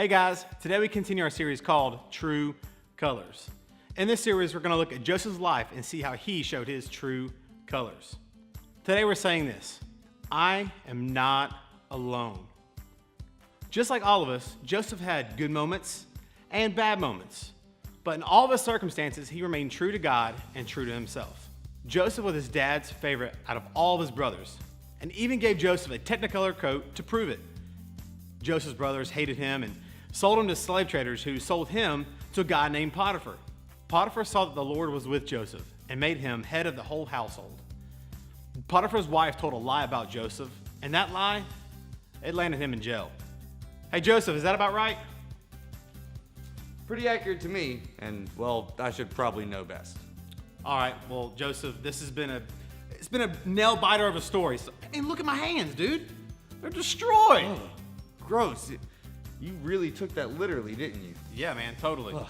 Hey guys, today we continue our series called True Colors. In this series, we're going to look at Joseph's life and see how he showed his true colors. Today we're saying this: I am not alone. Just like all of us, Joseph had good moments and bad moments, but in all of his circumstances, he remained true to God and true to himself. Joseph was his dad's favorite out of all of his brothers, and even gave Joseph a Technicolor coat to prove it. Joseph's brothers hated him and sold him to slave traders who sold him to a guy named Potiphar. Potiphar saw that the Lord was with Joseph and made him head of the whole household. Potiphar's wife told a lie about Joseph, and that lie, it landed him in jail. Hey Joseph, is that about right? Pretty accurate to me, and well, I should probably know best. All right, well Joseph, it's been a nail biter of a story. And look at my hands, dude. They're destroyed. Oh, gross. You really took that literally, didn't you? Yeah, man, totally. Ugh.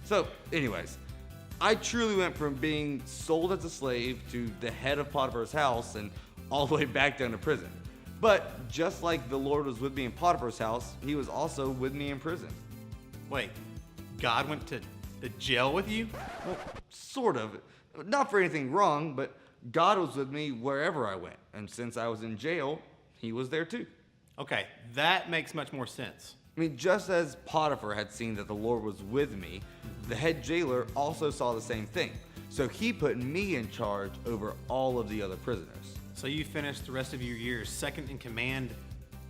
So, anyways, I truly went from being sold as a slave to the head of Potiphar's house and all the way back down to prison. But just like the Lord was with me in Potiphar's house, he was also with me in prison. Wait, God went to the jail with you? Well, sort of. Not for anything wrong, but God was with me wherever I went. And since I was in jail, he was there too. Okay, that makes much more sense. I mean, just as Potiphar had seen that the Lord was with me, the head jailer also saw the same thing. So he put me in charge over all of the other prisoners. So you finished the rest of your years second in command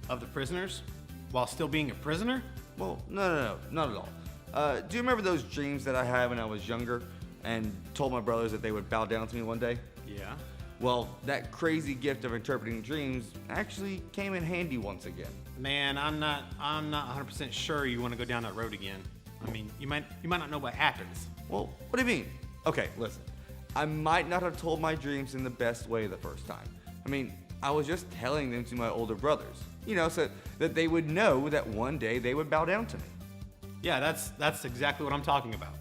of the prisoners while still being a prisoner? Well, no, not at all. Do you remember those dreams that I had when I was younger and told my brothers that they would bow down to me one day? Yeah. Well, that crazy gift of interpreting dreams actually came in handy once again. Man, I'm not 100% sure you want to go down that road again. I mean, you might not know what happens. Well, what do you mean? Okay, listen. I might not have told my dreams in the best way the first time. I mean, I was just telling them to my older brothers, so that they would know that one day they would bow down to me. Yeah, that's exactly what I'm talking about.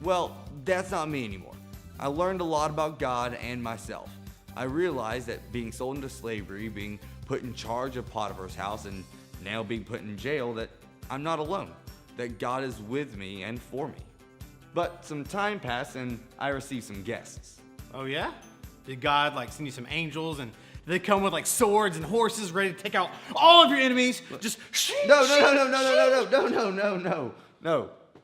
Well, that's not me anymore. I learned a lot about God and myself. I realized that being sold into slavery, being put in charge of Potiphar's house, and now being put in jail, that I'm not alone, that God is with me and for me. But some time passed and I received some guests. Oh yeah? Did God send you some angels and they come with swords and horses ready to take out all of your enemies? Just No,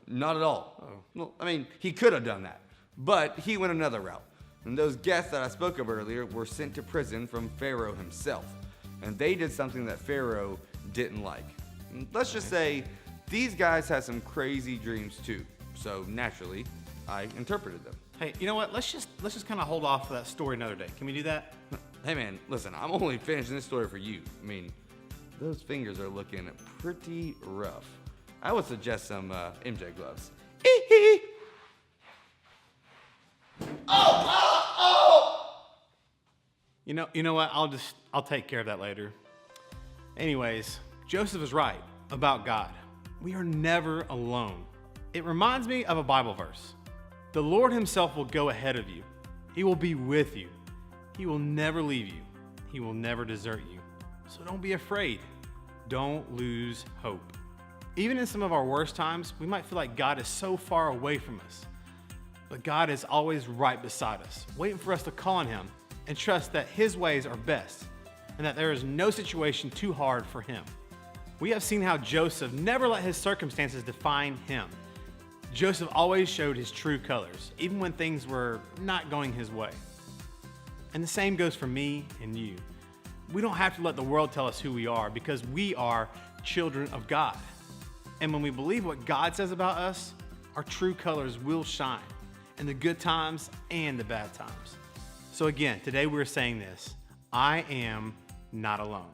not at all. Oh. Well, I mean, he could have done that, but he went another route. And those guests that I spoke of earlier were sent to prison from Pharaoh himself. And they did something that Pharaoh didn't like. And let's just say these guys had some crazy dreams too. So naturally, I interpreted them. Hey, you know what? Let's just kind of hold off for that story another day. Can we do that? Hey man, listen, I'm only finishing this story for you. I mean, those fingers are looking pretty rough. I would suggest some MJ gloves. You know what? I'll take care of that later. Anyways, Joseph is right about God. We are never alone. It reminds me of a Bible verse. The Lord himself will go ahead of you. He will be with you. He will never leave you. He will never desert you. So don't be afraid. Don't lose hope. Even in some of our worst times, we might feel like God is so far away from us. But God is always right beside us, waiting for us to call on him and trust that his ways are best and that there is no situation too hard for him. We have seen how Joseph never let his circumstances define him. Joseph always showed his true colors, even when things were not going his way. And the same goes for me and you. We don't have to let the world tell us who we are because we are children of God. And when we believe what God says about us, our true colors will shine in the good times and the bad times. So again, today we're saying this: I am not alone.